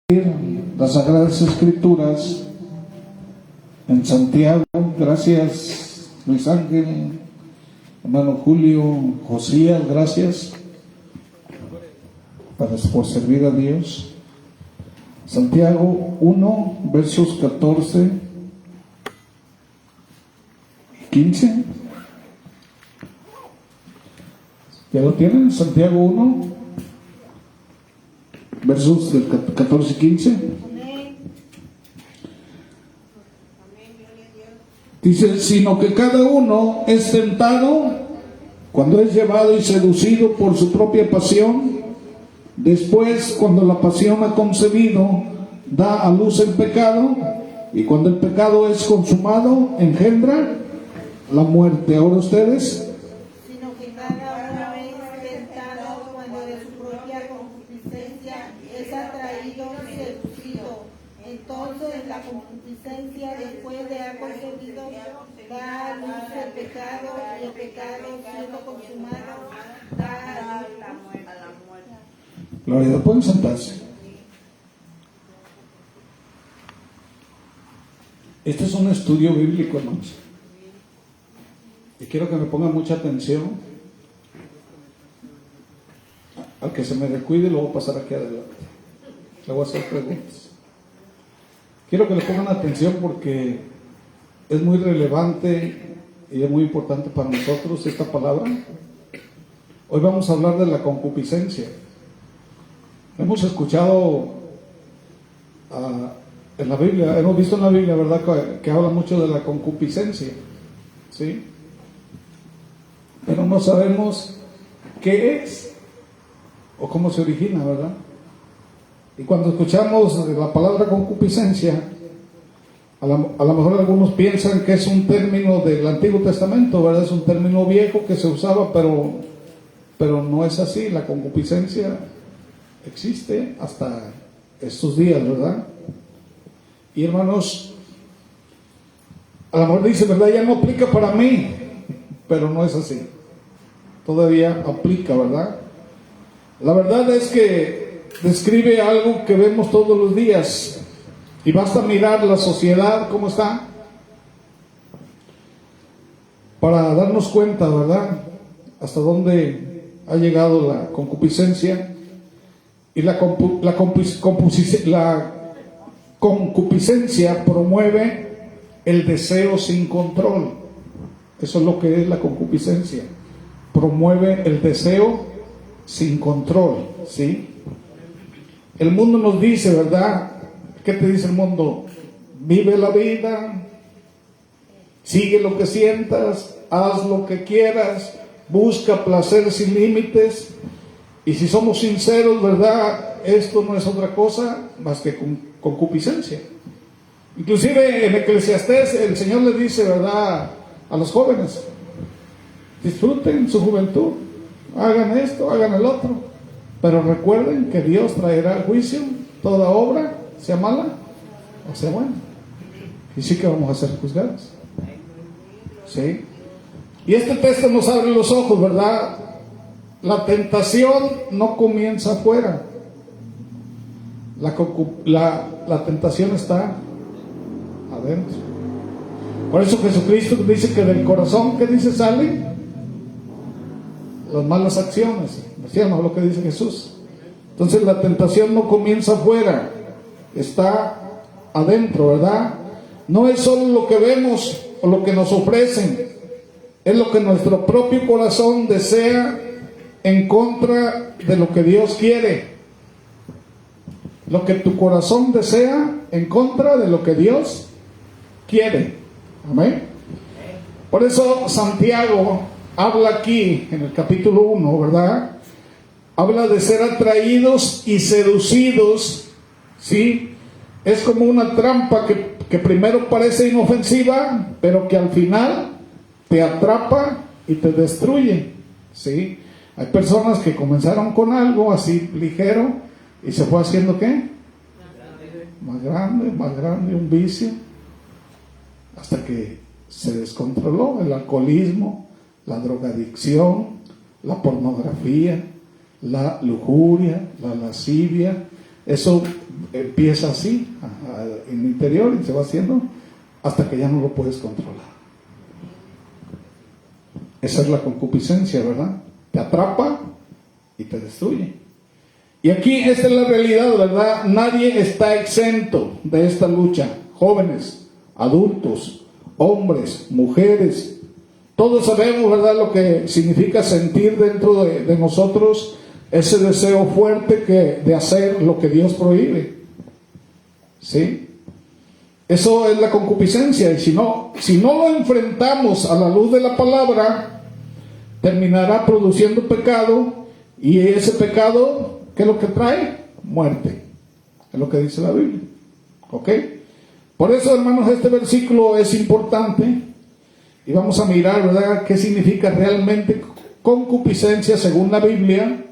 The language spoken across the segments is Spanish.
Las Sagradas Escrituras en Santiago. Gracias, Luis Ángel, hermano Julio, Josías, gracias por servir a Dios. Santiago 1, versos 14 y 15. ¿Ya lo tienen? Santiago 1, versos del 14 y 15. Dice: sino que cada uno es tentado cuando es llevado y seducido por su propia pasión. Después, cuando la pasión ha concebido, da a luz el pecado, y cuando el pecado es consumado, engendra la muerte. Ahora ustedes. Sino que cada uno es tentado cuando de su propia concupiscencia es atraído y seducido. Entonces la concupiscencia, después de haber concebido, da a luz el pecado, y el pecado, siendo consumado, da a luz la muerte. Gloria a Dios. Pueden sentarse. Este es un estudio bíblico, hermanos, y quiero que me pongan mucha atención. Al que se me descuide lo voy a pasar aquí adelante. Le voy a hacer preguntas. Quiero que le pongan atención porque es muy relevante y es muy importante para nosotros esta palabra. Hoy vamos a hablar de la concupiscencia. Hemos escuchado en la Biblia, hemos visto en la Biblia, ¿verdad?, que habla mucho de la concupiscencia, ¿sí? Pero no sabemos qué es o cómo se origina, ¿verdad? Y cuando escuchamos la palabra concupiscencia, a lo mejor algunos piensan que es un término del Antiguo Testamento, ¿verdad? Es un término viejo que se usaba, pero no es así. La concupiscencia existe hasta estos días, ¿verdad? Y hermanos, a lo mejor dice, ¿verdad?, ya no aplica para mí, pero no es así. Todavía aplica, ¿verdad? La verdad es que describe algo que vemos todos los días, y basta mirar la sociedad cómo está para darnos cuenta, ¿verdad?, hasta dónde ha llegado la concupiscencia. Y la concupiscencia promueve el deseo sin control. Eso es lo que es la concupiscencia. Promueve el deseo sin control, ¿sí? El mundo nos dice, ¿verdad? ¿Qué te dice el mundo? Vive la vida, sigue lo que sientas, haz lo que quieras, busca placer sin límites. Y si somos sinceros, ¿verdad?, esto no es otra cosa más que concupiscencia. Inclusive en Eclesiastés el Señor le dice, ¿verdad?, a los jóvenes: disfruten su juventud, hagan esto, hagan el otro, pero recuerden que Dios traerá al juicio toda obra, sea mala o sea buena, y sí que vamos a ser juzgados, ¿sí? Y este texto nos abre los ojos, ¿verdad? La tentación no comienza afuera. La tentación está adentro. Por eso Jesucristo dice que del corazón, ¿qué dice? Salen las malas acciones. ¿Sí o no lo que dice Jesús? Entonces la tentación no comienza afuera, está adentro, ¿verdad? No es solo lo que vemos o lo que nos ofrecen, es lo que nuestro propio corazón desea en contra de lo que Dios quiere. Lo que tu corazón desea en contra de lo que Dios quiere. Amén. Por eso Santiago habla aquí en el capítulo 1, ¿verdad? Habla de ser atraídos y seducidos, ¿sí? Es como una trampa que primero parece inofensiva, pero que al final te atrapa y te destruye, ¿sí? Hay personas que comenzaron con algo así ligero y se fue haciendo, ¿qué? Más grande, un vicio, hasta que se descontroló. El alcoholismo, la drogadicción, la pornografía, la lujuria, la lascivia. Eso empieza así, en el interior, y se va haciendo hasta que ya no lo puedes controlar. Esa es la concupiscencia, ¿verdad? Te atrapa y te destruye. Y aquí esta es la realidad, ¿verdad? Nadie está exento de esta lucha. Jóvenes, adultos, hombres, mujeres, todos sabemos, ¿verdad?, lo que significa sentir dentro de nosotros ese deseo fuerte de hacer lo que Dios prohíbe. ¿Sí? Eso es la concupiscencia. Y si no lo enfrentamos a la luz de la palabra, terminará produciendo pecado. Y ese pecado, ¿qué es lo que trae? Muerte. Es lo que dice la Biblia. ¿Ok? Por eso, hermanos, este versículo es importante. Y vamos a mirar, ¿verdad?, qué significa realmente concupiscencia según la Biblia.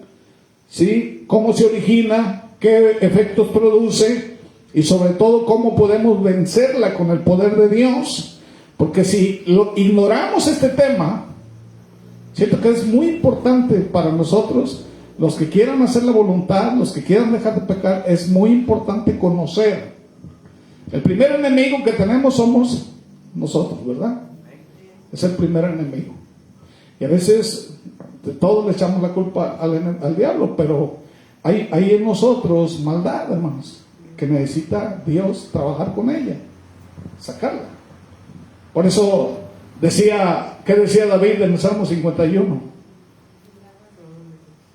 ¿Sí? Cómo se origina, qué efectos produce y sobre todo cómo podemos vencerla con el poder de Dios. Porque si ignoramos este tema, siento que es muy importante para nosotros, los que quieran hacer la voluntad, los que quieran dejar de pecar, es muy importante conocer. El primer enemigo que tenemos somos nosotros, ¿verdad? Es el primer enemigo. Y a veces de todos le echamos la culpa al diablo, pero hay en nosotros maldad, hermanos, que necesita Dios trabajar con ella, sacarla. Por eso ¿qué decía David en el Salmo 51?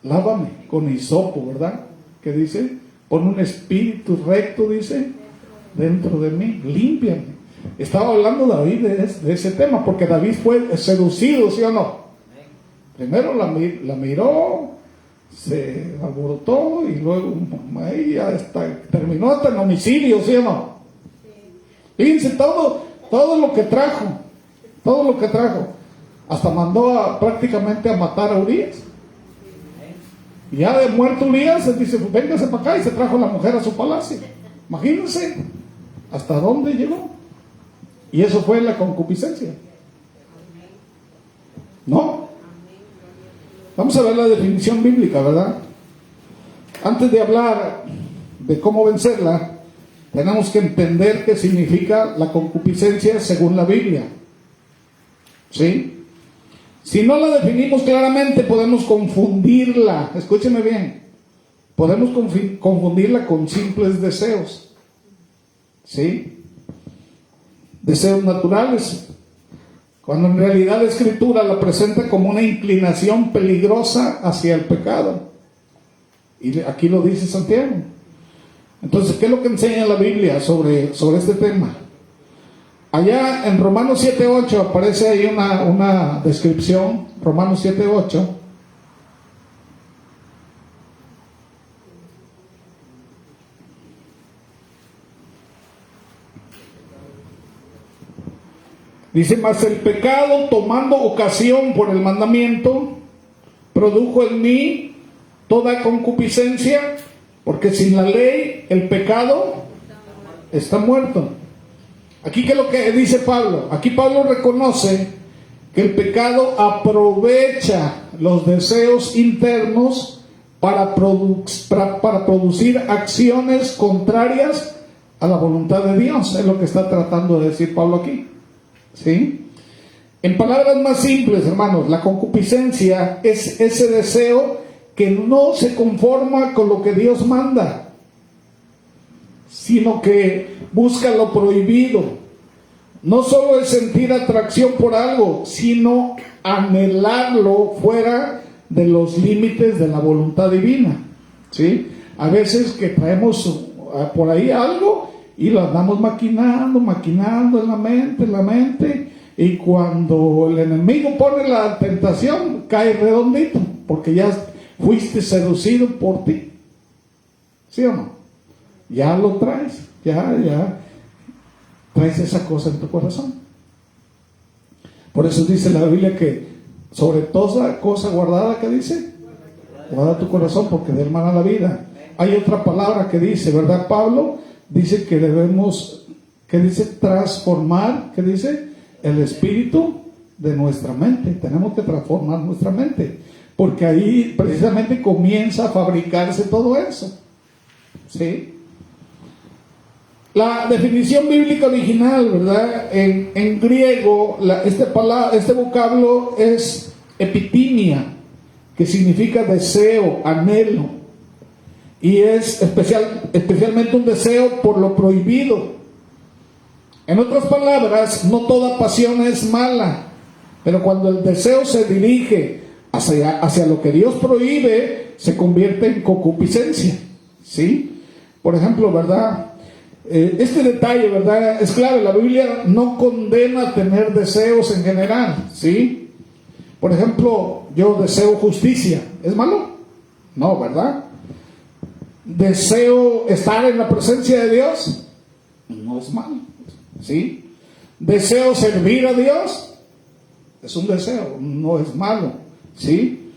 Lávame con hisopo, ¿verdad? ¿Qué dice? Pon un espíritu recto, dice, dentro de mí, límpiame. Estaba hablando David de ese tema, porque David fue seducido, ¿sí o no? Primero la miró, se alborotó y luego ahí ya terminó hasta en homicidio, ¿sí o no? Fíjense todo lo que trajo, hasta mandó prácticamente a matar a Urías. Y ya de muerto Urías, él dice, pues véngase para acá, y se trajo la mujer a su palacio. Imagínense hasta dónde llegó. Y eso fue la concupiscencia. ¿No? Vamos a ver la definición bíblica, ¿verdad? Antes de hablar de cómo vencerla, tenemos que entender qué significa la concupiscencia según la Biblia. ¿Sí? Si no la definimos claramente, podemos confundirla. Escúcheme bien. Podemos confundirla con simples deseos. ¿Sí? Deseos naturales, cuando en realidad la Escritura la presenta como una inclinación peligrosa hacia el pecado. Y aquí lo dice Santiago. Entonces, ¿qué es lo que enseña la Biblia sobre este tema? Allá en Romanos 7:8 aparece ahí una descripción, Romanos 7:8. Dice, mas el pecado, tomando ocasión por el mandamiento, produjo en mí toda concupiscencia, porque sin la ley el pecado está muerto. Aquí, ¿qué es lo que dice Pablo? Aquí Pablo reconoce que el pecado aprovecha los deseos internos para producir acciones contrarias a la voluntad de Dios. Es lo que está tratando de decir Pablo aquí. ¿Sí? En palabras más simples, hermanos, la concupiscencia es ese deseo que no se conforma con lo que Dios manda, sino que busca lo prohibido. No solo es sentir atracción por algo, sino anhelarlo fuera de los límites de la voluntad divina. ¿Sí? A veces que traemos por ahí algo y lo andamos maquinando en la mente, y cuando el enemigo pone la tentación, cae redondito, porque ya fuiste seducido por ti. ¿Sí o no? Ya lo traes, ya traes esa cosa en tu corazón. Por eso dice la Biblia que sobre toda cosa guardada, ¿qué dice? Guarda tu corazón, porque de él mana la vida. Hay otra palabra que dice, ¿verdad, Pablo? Dice que debemos, ¿qué dice? Transformar, ¿qué dice? El espíritu de nuestra mente. Tenemos que transformar nuestra mente, porque ahí precisamente comienza a fabricarse todo eso. ¿Sí? La definición bíblica original, ¿verdad? En griego, este vocablo es epitimia, que significa deseo, anhelo, y es especialmente un deseo por lo prohibido. En otras palabras, no toda pasión es mala, pero cuando el deseo se dirige hacia lo que Dios prohíbe, se convierte en concupiscencia, ¿sí? Por ejemplo, ¿verdad? Este detalle, ¿verdad? Es clave. La Biblia no condena tener deseos en general, ¿sí? Por ejemplo, yo deseo justicia. ¿Es malo? No, ¿verdad? ¿Deseo estar en la presencia de Dios? No es malo, ¿sí? ¿Deseo servir a Dios? Es un deseo, no es malo, ¿sí?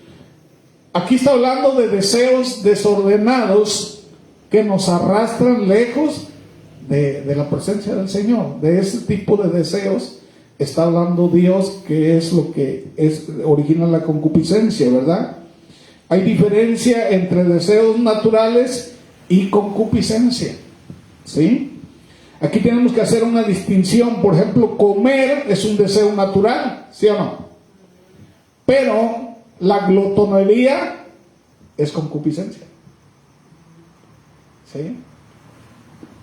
Aquí está hablando de deseos desordenados que nos arrastran lejos de la presencia del Señor. De ese tipo de deseos está hablando Dios, que es lo que origina la concupiscencia, ¿verdad? Hay diferencia entre deseos naturales y concupiscencia, ¿sí? Aquí tenemos que hacer una distinción. Por ejemplo, comer es un deseo natural, ¿sí o no? Pero la glotonería es concupiscencia, ¿sí?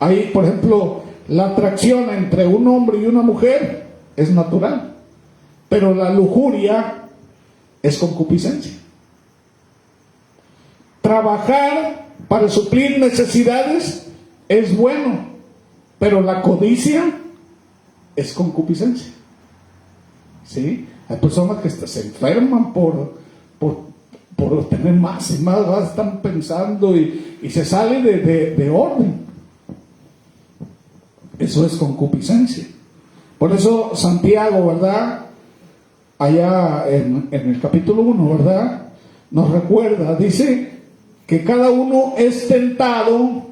Hay, por ejemplo, la atracción entre un hombre y una mujer es natural, pero la lujuria es concupiscencia. Trabajar para suplir necesidades es bueno, pero la codicia es concupiscencia, ¿sí? Hay personas que se enferman por tener más y más, están pensando y se sale de orden. Eso es concupiscencia. Por eso Santiago, ¿verdad? Allá en el capítulo 1, ¿verdad? Nos recuerda, dice que cada uno es tentado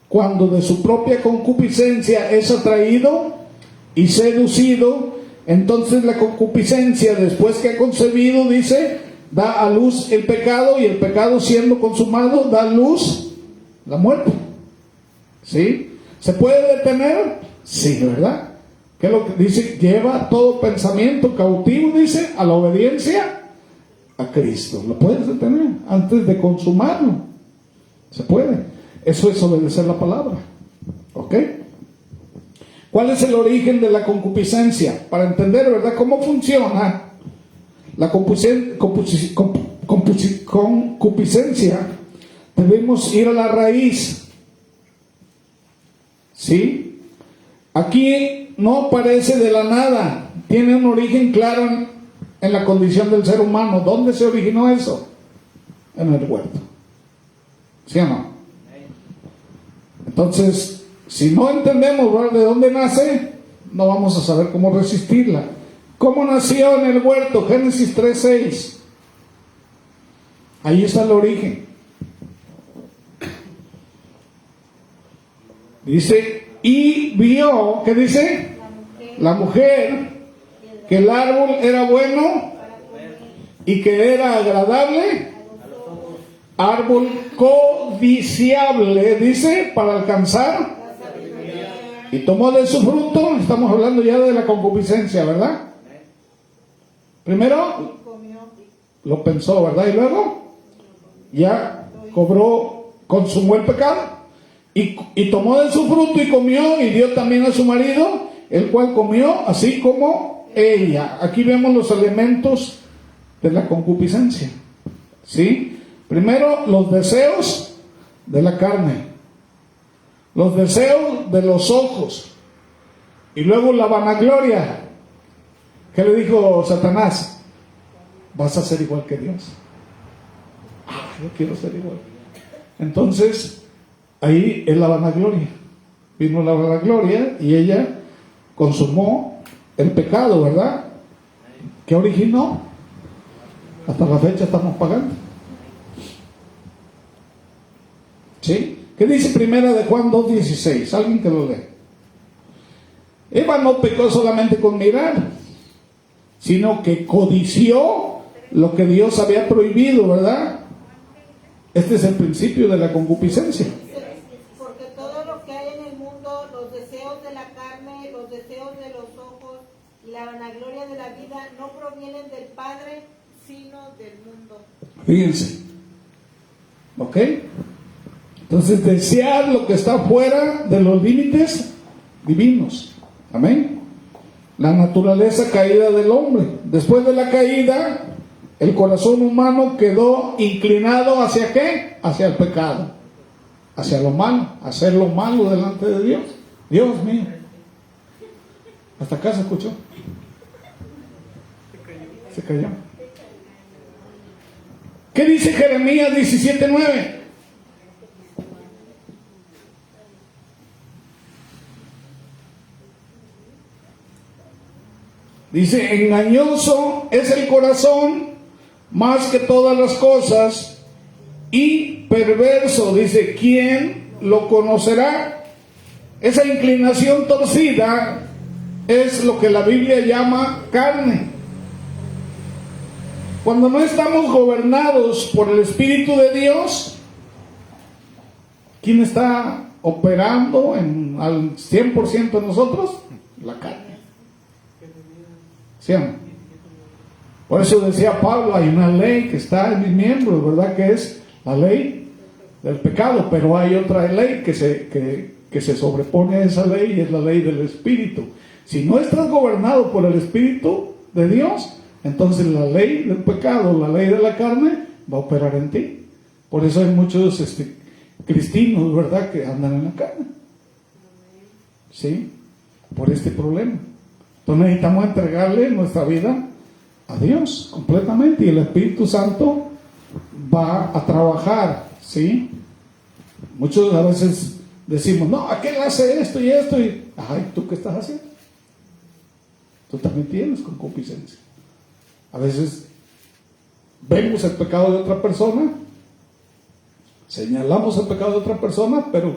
cuando de su propia concupiscencia es atraído y seducido. Entonces la concupiscencia, después que ha concebido, dice, da a luz el pecado, y el pecado, siendo consumado, da a luz la muerte, ¿sí? ¿Se puede detener? Sí, ¿verdad? ¿Qué es lo que dice? Lleva todo pensamiento cautivo, dice, a la obediencia a Cristo. ¿Lo puedes detener antes de consumarlo? Se puede. Eso es obedecer la palabra, ¿ok? ¿Cuál es el origen de la concupiscencia? Para entender, ¿verdad?, cómo funciona la concupiscencia, debemos ir a la raíz, ¿sí? Aquí no aparece de la nada, tiene un origen claro en la condición del ser humano. ¿Dónde se originó eso? En el huerto, ¿sí o no? Entonces, si no entendemos, ¿verdad?, de dónde nace, no vamos a saber cómo resistirla. ¿Cómo nació en el huerto? Génesis 3:6. Ahí está el origen. Dice, y vio, ¿qué dice? La mujer, que el árbol era bueno y que era agradable, árbol codiciable, dice, para alcanzar, y tomó de su fruto. Estamos hablando ya de la concupiscencia, ¿verdad? Primero lo pensó, ¿verdad? Y luego ya consumó el pecado, y tomó de su fruto y comió, y dio también a su marido, el cual comió así como ella. Aquí vemos los elementos de la concupiscencia, ¿sí? Primero, los deseos de la carne, los deseos de los ojos, y luego la vanagloria. ¿Qué le dijo Satanás? Vas a ser igual que Dios. Yo quiero ser igual. Entonces, ahí es la vanagloria. Vino la vanagloria y ella consumó el pecado, ¿verdad? ¿Qué originó? Hasta la fecha estamos pagando. ¿Sí? ¿Qué dice Primera de Juan 2:16? Alguien que lo lee. Eva no pecó solamente con mirar, sino que codició lo que Dios había prohibido, ¿verdad? Este es el principio de la concupiscencia. Porque todo lo que hay en el mundo, los deseos de la carne, los deseos de los ojos y la vanagloria de la vida no provienen del Padre, sino del mundo. Fíjense. ¿Ok? Entonces, desear lo que está fuera de los límites divinos. Amén. La naturaleza caída del hombre. Después de la caída, el corazón humano quedó inclinado ¿hacia qué? Hacia el pecado, hacia lo malo, hacer lo malo delante de Dios. Dios mío. Hasta acá se escuchó. Se cayó. ¿Qué dice Jeremías 17:9? Dice, engañoso es el corazón más que todas las cosas y perverso. Dice, ¿quién lo conocerá? Esa inclinación torcida es lo que la Biblia llama carne. Cuando no estamos gobernados por el Espíritu de Dios, ¿quién está operando al 100% en nosotros? La carne. ¿Sí o no? Por eso decía Pablo, hay una ley que está en mis miembros, ¿verdad? Que es la ley del pecado, pero hay otra ley que se sobrepone a esa ley y es la ley del Espíritu. Si no estás gobernado por el Espíritu de Dios, entonces la ley del pecado, la ley de la carne, va a operar en ti. Por eso hay muchos cristianos, ¿verdad?, que andan en la carne. ¿Sí? Por este problema. Entonces necesitamos entregarle nuestra vida a Dios completamente y el Espíritu Santo va a trabajar, ¿sí? Muchos a veces decimos, no, aquel hace esto y esto y, ay, ¿tú qué estás haciendo? Tú también tienes concupiscencia. A veces vemos el pecado de otra persona, señalamos el pecado de otra persona, pero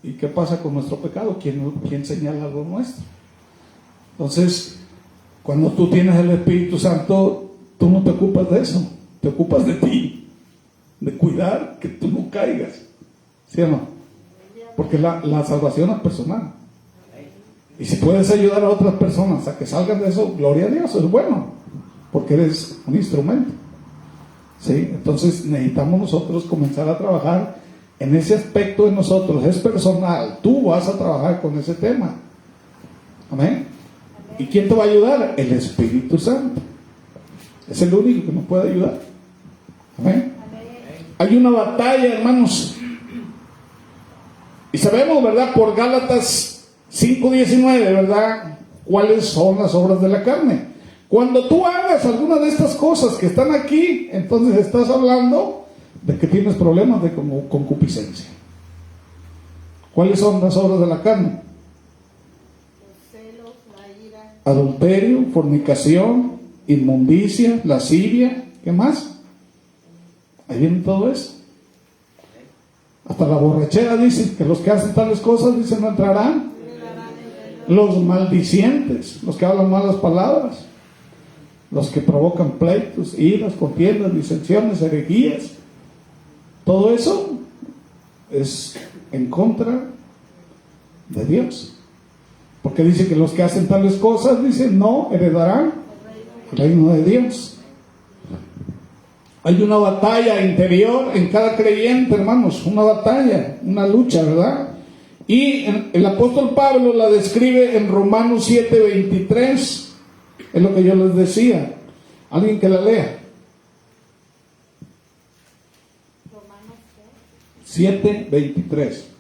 ¿y qué pasa con nuestro pecado? ¿Quién señala lo nuestro? Entonces, cuando tú tienes el Espíritu Santo, tú no te ocupas de eso, te ocupas de ti, de cuidar que tú no caigas, ¿sí o no? Porque la salvación es personal. Y si puedes ayudar a otras personas a que salgan de eso, gloria a Dios, es bueno, porque eres un instrumento. ¿Sí? Entonces necesitamos nosotros comenzar a trabajar en ese aspecto de nosotros, es personal, tú vas a trabajar con ese tema. Amén. ¿Y quién te va a ayudar? El Espíritu Santo. Es el único que nos puede ayudar. Amén. Hay una batalla, hermanos. Y sabemos, ¿verdad? Por Gálatas 5:19, ¿verdad? ¿Cuáles son las obras de la carne? Cuando tú hagas alguna de estas cosas que están aquí, entonces estás hablando de que tienes problemas de concupiscencia. ¿Cuáles son las obras de la carne? Adulterio, fornicación, inmundicia, lascivia, ¿qué más? Ahí viene todo eso. Hasta la borrachera dice que los que hacen tales cosas, dicen, no entrarán. Los maldicientes, los que hablan malas palabras, los que provocan pleitos, iras, contiendas, disensiones, herejías, todo eso es en contra de Dios. Porque dice que los que hacen tales cosas, dice, no heredarán el reino de Dios. Hay una batalla interior en cada creyente, hermanos, una batalla, una lucha, ¿verdad? Y el apóstol Pablo la describe en Romanos 7:23, es lo que yo les decía. Alguien que la lea. Romanos 7:23.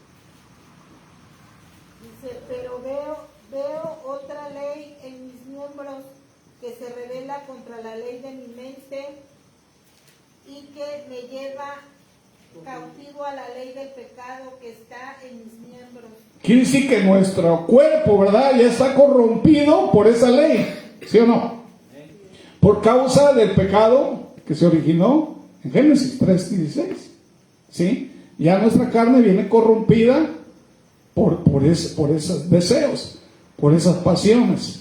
Veo otra ley en mis miembros que se revela contra la ley de mi mente y que me lleva cautivo a la ley del pecado que está en mis miembros. Quiere decir que nuestro cuerpo, ¿verdad?, ya está corrompido por esa ley, ¿sí o no? Por causa del pecado que se originó en Génesis 3:16, ¿sí? Ya nuestra carne viene corrompida por esos deseos, por esas pasiones.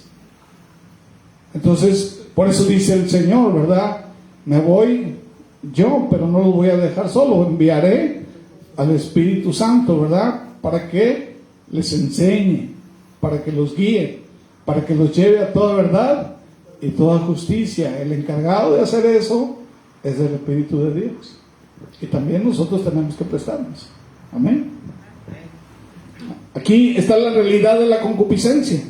Entonces, por eso dice el Señor, ¿verdad? Me voy yo, pero no lo voy a dejar solo, enviaré al Espíritu Santo, ¿verdad? Para que les enseñe, para que los guíe, para que los lleve a toda verdad y toda justicia. El encargado de hacer eso es el Espíritu de Dios. Y también nosotros tenemos que prestarnos. Amén. Aquí está la realidad de la concupiscencia.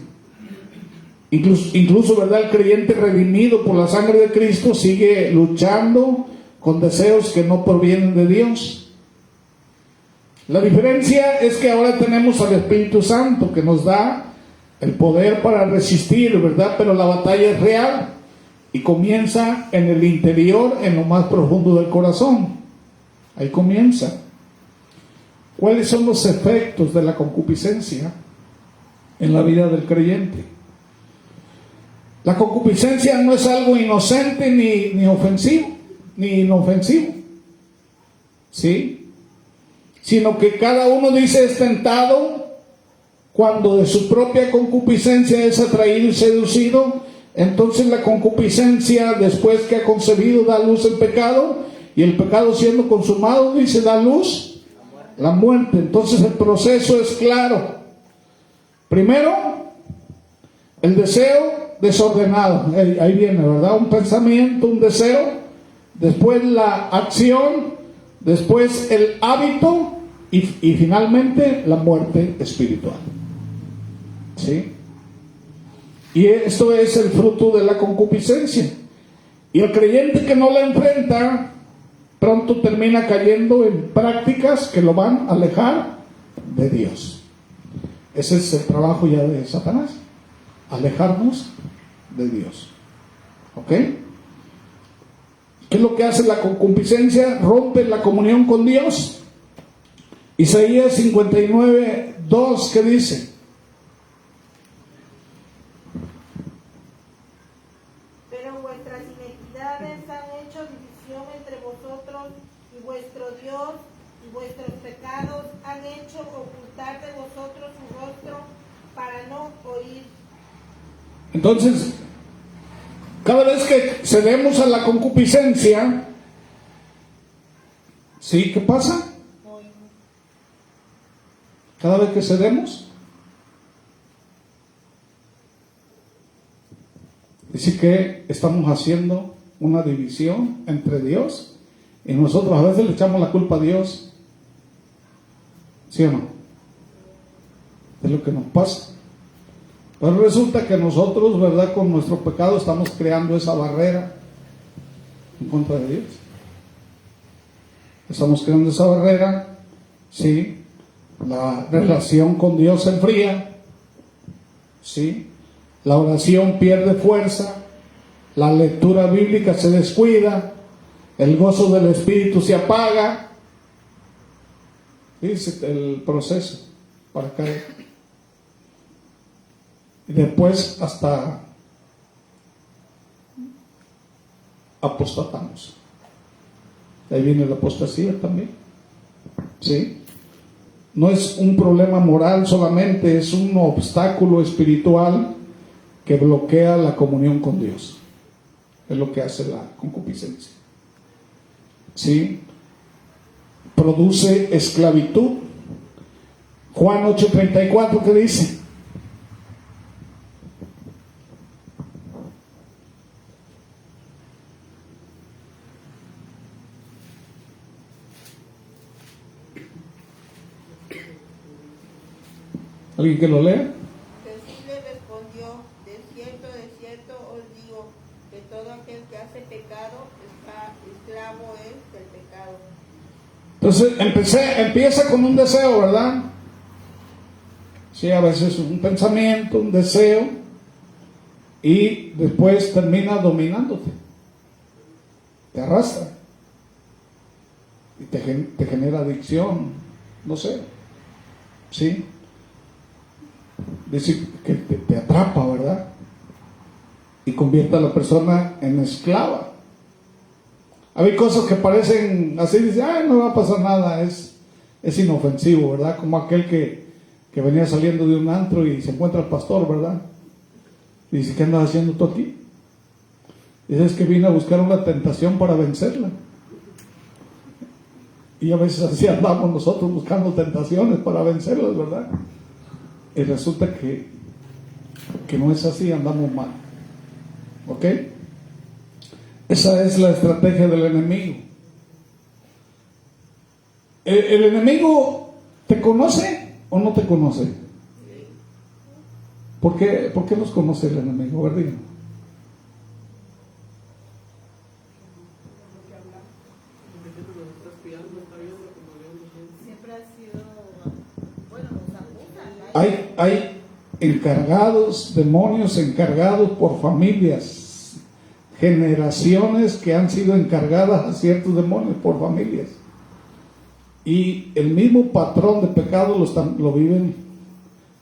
Incluso, ¿verdad? El creyente redimido por la sangre de Cristo sigue luchando con deseos que no provienen de Dios. La diferencia es que ahora tenemos al Espíritu Santo que nos da el poder para resistir, ¿verdad? Pero la batalla es real y comienza en el interior, en lo más profundo del corazón. Ahí comienza. ¿Cuáles son los efectos de la concupiscencia en la vida del creyente? La concupiscencia no es algo inocente ni ofensivo, ni inofensivo, ¿sí? Sino que cada uno dice es tentado cuando de su propia concupiscencia es atraído y seducido. Entonces la concupiscencia, después que ha concebido, da luz el pecado, y el pecado siendo consumado, dice, da luz la muerte. Entonces el proceso es claro. Primero, el deseo desordenado, ahí viene, ¿verdad? Un pensamiento, un deseo, después la acción, después el hábito y finalmente la muerte espiritual. ¿Sí? Y esto es el fruto de la concupiscencia. Y el creyente que no la enfrenta, pronto termina cayendo en prácticas que lo van a alejar de Dios. Ese es el trabajo ya de Satanás, alejarnos de Dios. ¿Ok? ¿Qué es lo que hace la concupiscencia? Rompe la comunión con Dios. Isaías 59:2, ¿qué dice? Pero vuestras iniquidades han hecho división entre vosotros, y vuestro Dios y vuestros pecados han hecho ocultar de vosotros su rostro para no oír. Entonces, cada vez que cedemos a la concupiscencia, ¿sí? ¿Qué pasa? Cada vez que cedemos, dice que estamos haciendo una división entre Dios y nosotros. A veces le echamos la culpa a Dios, ¿sí o no? Es lo que nos pasa. Pero resulta que nosotros, ¿verdad? Con nuestro pecado estamos creando esa barrera en contra de Dios. Estamos creando esa barrera, ¿sí? La relación con Dios se enfría, ¿sí? La oración pierde fuerza, la lectura bíblica se descuida, el gozo del Espíritu se apaga. Dice el proceso para caer. Y después hasta apostatamos. Ahí viene la apostasía también, ¿sí? No es un problema moral solamente, es un obstáculo espiritual que bloquea la comunión con Dios. Es lo que hace la concupiscencia, ¿sí? Produce esclavitud. Juan 8:34, ¿qué dice? ¿Alguien que lo lea? Jesús le respondió, de cierto os digo, que todo aquel que hace pecado, esclavo es del pecado. Entonces empieza con un deseo, ¿verdad? Sí, a veces un pensamiento, un deseo, y después termina dominándote, te arrastra y te genera adicción, no sé, ¿sí? Dice que te atrapa, ¿verdad? Y convierte a la persona en esclava. Hay cosas que parecen así, dice, ay, no va a pasar nada, es inofensivo, ¿verdad? Como aquel que venía saliendo de un antro y se encuentra el pastor, ¿verdad? Y dice, ¿qué andas haciendo tú aquí? Dice, es que vine a buscar una tentación para vencerla. Y a veces así andamos nosotros buscando tentaciones para vencerlas, ¿verdad? y resulta que no es así, andamos mal. ¿Ok? Esa es la estrategia del enemigo. ¿El enemigo te conoce o no te conoce? ¿Por qué nos conoce el enemigo? A ver, díganme. Siempre ha sido, bueno, nos acusan, ¿no? Hay encargados, demonios encargados por familias, generaciones que han sido encargadas a ciertos demonios por familias. Y el mismo patrón de pecado lo viven.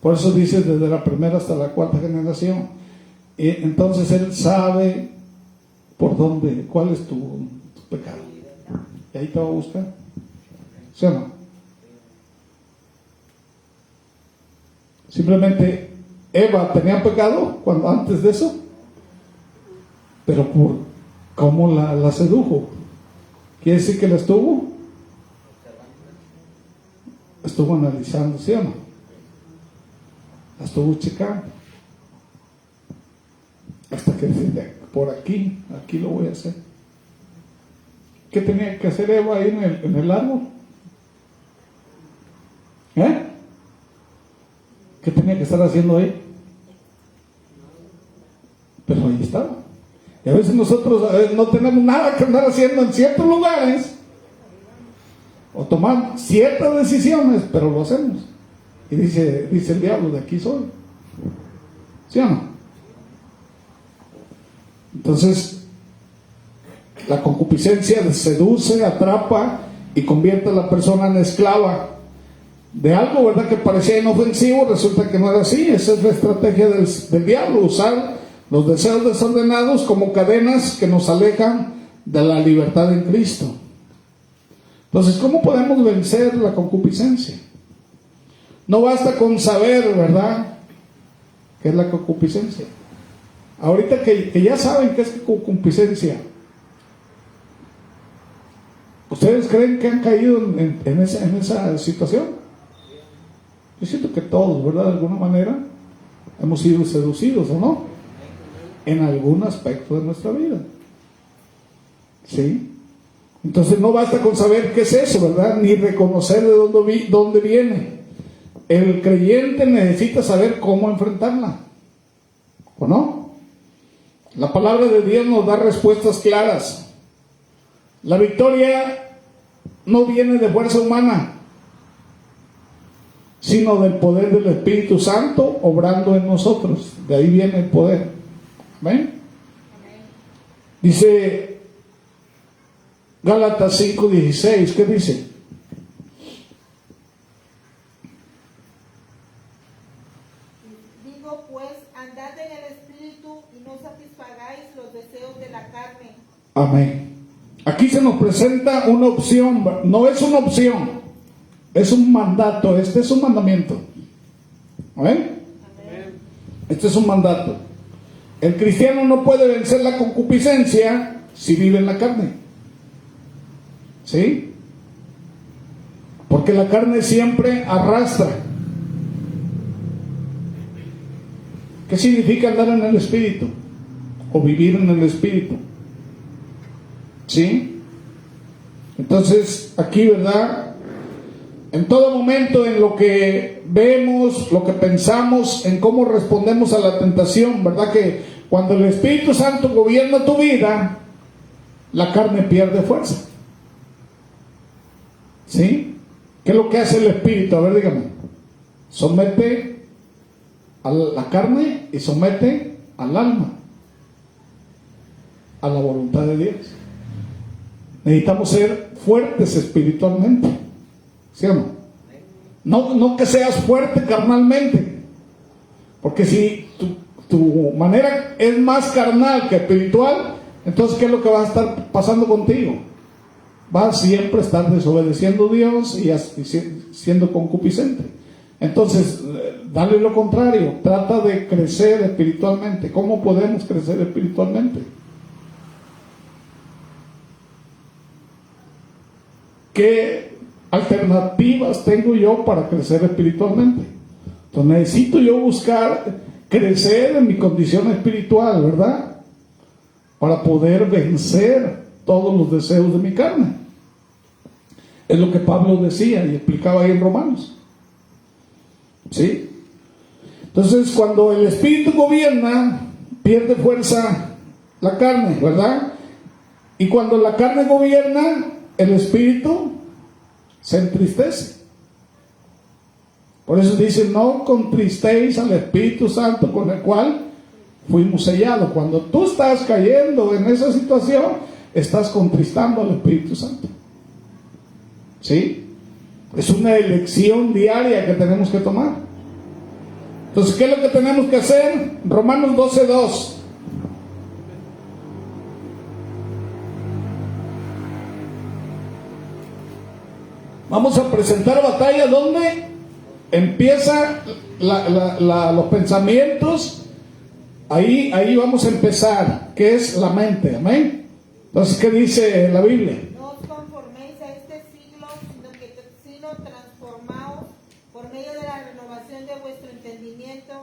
Por eso dice desde la primera hasta la cuarta generación. Y entonces él sabe por dónde, cuál es tu pecado. Y ahí te va a buscar. ¿Sí o no? Simplemente Eva tenía pecado cuando antes de eso, pero por cómo la sedujo. ¿Quiere decir que la estuvo analizando, ¿sí o no? La estuvo checando hasta que dice, por aquí lo voy a hacer. ¿Qué tenía que hacer Eva ahí en el árbol? ¿Qué tenía que estar haciendo ahí? Pero ahí estaba. Y a veces nosotros no tenemos nada que andar haciendo en ciertos lugares o tomar ciertas decisiones, pero lo hacemos. Y dice el diablo, de aquí soy. ¿Sí o no? Entonces, la concupiscencia seduce, atrapa y convierte a la persona en esclava de algo, ¿verdad?, que parecía inofensivo. Resulta que no era así. Esa es la estrategia del diablo, usar los deseos desordenados como cadenas que nos alejan de la libertad en Cristo. Entonces, ¿cómo podemos vencer la concupiscencia? No basta con saber, ¿verdad?, qué es la concupiscencia. Ahorita que ya saben qué es concupiscencia, ¿ustedes creen que han caído en esa situación? Yo siento que todos, ¿verdad?, de alguna manera hemos sido seducidos, ¿o no? En algún aspecto de nuestra vida. ¿Sí? Entonces no basta con saber qué es eso, ¿verdad?, ni reconocer de dónde viene. El creyente necesita saber cómo enfrentarla, ¿o no? La palabra de Dios nos da respuestas claras. La victoria no viene de fuerza humana, sino del poder del Espíritu Santo obrando en nosotros. De ahí viene el poder. ¿Ven? Dice Gálatas 5:16, ¿qué dice? Digo pues, andad en el Espíritu y no satisfagáis los deseos de la carne. Amén. Aquí se nos presenta una opción, no es una opción, es un mandato, este es un mandamiento. ¿Amén? Amén. Este es un mandato. El cristiano no puede vencer la concupiscencia si vive en la carne. ¿Sí? Porque la carne siempre arrastra. ¿Qué significa andar en el Espíritu? O vivir en el Espíritu. ¿Sí? Entonces, aquí, ¿verdad?, en todo momento, en lo que vemos, lo que pensamos, en cómo respondemos a la tentación, ¿verdad?, que cuando el Espíritu Santo gobierna tu vida, la carne pierde fuerza. ¿Sí? ¿Qué es lo que hace el Espíritu? A ver, dígame. Somete a la carne y somete al alma a la voluntad de Dios. Necesitamos ser fuertes espiritualmente, ¿sí o no? No que seas fuerte carnalmente, porque si tu manera es más carnal que espiritual, entonces ¿qué es lo que va a estar pasando contigo? Vas a siempre estar desobedeciendo a Dios y siendo concupiscente. Entonces, dale lo contrario, trata de crecer espiritualmente. ¿Cómo podemos crecer espiritualmente? ¿Qué alternativas tengo yo para crecer espiritualmente? Entonces necesito yo buscar crecer en mi condición espiritual, ¿verdad? Para poder vencer todos los deseos de mi carne. Es lo que Pablo decía y explicaba ahí en Romanos. ¿Sí? Entonces, cuando el Espíritu gobierna, pierde fuerza la carne, ¿verdad? Y cuando la carne gobierna, el Espíritu se entristece. Por eso dice, no contristéis al Espíritu Santo con el cual fuimos sellados. Cuando tú estás cayendo en esa situación, estás contristando al Espíritu Santo. ¿Sí? Es una elección diaria que tenemos que tomar. Entonces, ¿qué es lo que tenemos que hacer? Romanos 12:2. Vamos a presentar batalla donde empieza los pensamientos. Ahí vamos a empezar, que es la mente. Amén. Entonces, ¿qué dice la Biblia? No os conforméis a este siglo, sino transformaos por medio de la renovación de vuestro entendimiento,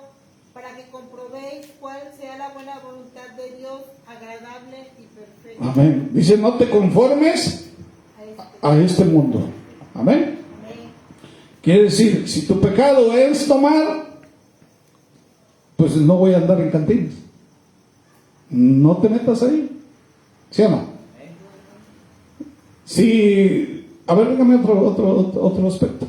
para que comprobéis cuál sea la buena voluntad de Dios, agradable y perfecta. Amén. Dice, no te conformes a este mundo. Amén. Amén. Quiere decir, si tu pecado es tomar, pues no voy a andar en cantinas. No te metas ahí. ¿Sí o no? Sí. A ver, dígame otro aspecto.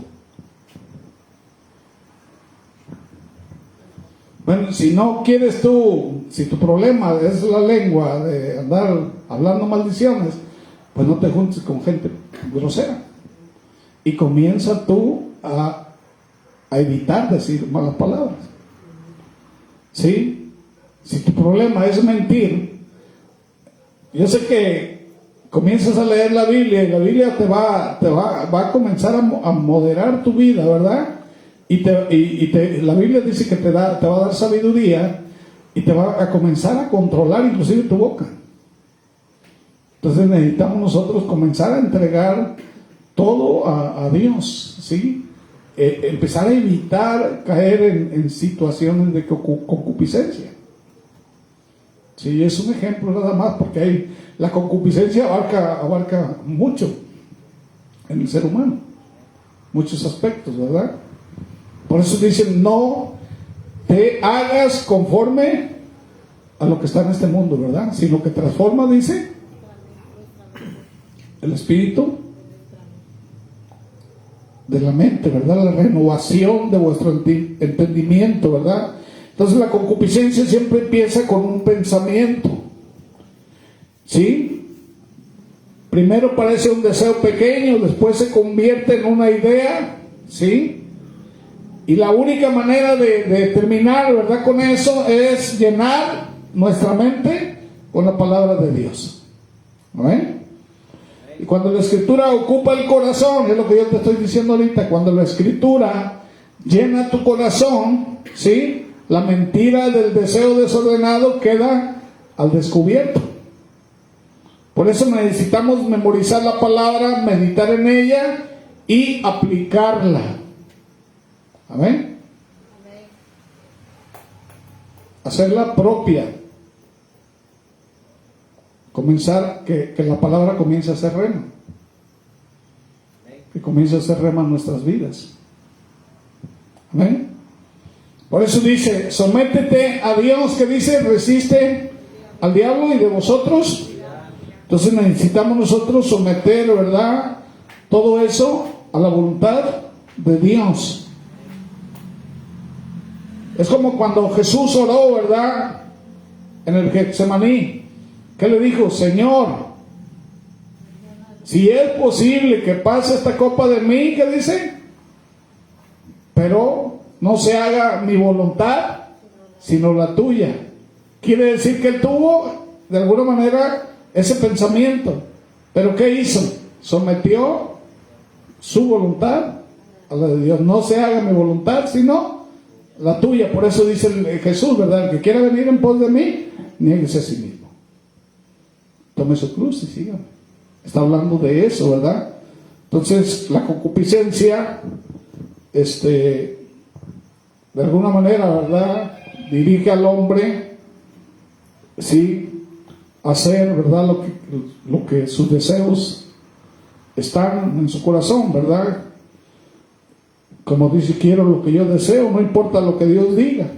Bueno, si no quieres tú, si tu problema es la lengua de andar hablando maldiciones, pues no te juntes con gente grosera. Y comienza tú a evitar decir malas palabras. ¿Sí? Si tu problema es mentir, yo sé que comienzas a leer la Biblia y la Biblia te va a comenzar a moderar tu vida, ¿verdad? La Biblia dice que te va a dar sabiduría y te va a comenzar a controlar inclusive tu boca. Entonces necesitamos nosotros comenzar a entregar todo a Dios, ¿sí? Empezar a evitar caer en situaciones de concupiscencia. Sí, es un ejemplo nada más, porque la concupiscencia abarca mucho en el ser humano, muchos aspectos, ¿verdad? Por eso dicen, no te hagas conforme a lo que está en este mundo, ¿verdad? Sino que transforma, dice, el espíritu de la mente, ¿verdad? La renovación de vuestro entendimiento, ¿verdad? Entonces la concupiscencia siempre empieza con un pensamiento, ¿sí? Primero parece un deseo pequeño, después se convierte en una idea, ¿sí? Y la única manera de terminar, ¿verdad?, con eso es llenar nuestra mente con la palabra de Dios. ¿Amén? Y cuando la escritura ocupa el corazón, es lo que yo te estoy diciendo ahorita, cuando la escritura llena tu corazón, ¿sí?, la mentira del deseo desordenado queda al descubierto. Por eso necesitamos memorizar la palabra, meditar en ella y aplicarla. Amén. Hacerla propia. Comenzar, que la palabra comience a ser rema. Que comience a ser rema en nuestras vidas. Amén. Por eso dice, sométete a Dios, que dice, resiste al diablo y de vosotros. Entonces necesitamos nosotros someter, ¿verdad?, todo eso a la voluntad de Dios. Es como cuando Jesús oró, ¿verdad?, en el Getsemaní. ¿Qué le dijo? Señor, si es posible que pase esta copa de mí, ¿qué dice? Pero no se haga mi voluntad, sino la tuya. Quiere decir que él tuvo, de alguna manera, ese pensamiento. ¿Pero qué hizo? Sometió su voluntad a la de Dios. No se haga mi voluntad, sino la tuya. Por eso dice Jesús, ¿verdad? El que quiera venir en pos de mí, niéguese a sí mismo. Tome su cruz y sígame. Está hablando de eso, ¿verdad? Entonces, la concupiscencia, de de alguna manera, ¿verdad?, dirige al hombre, sí, a hacer, ¿verdad?, lo que sus deseos están en su corazón, ¿verdad? Como dice, quiero lo que yo deseo, no importa lo que Dios diga.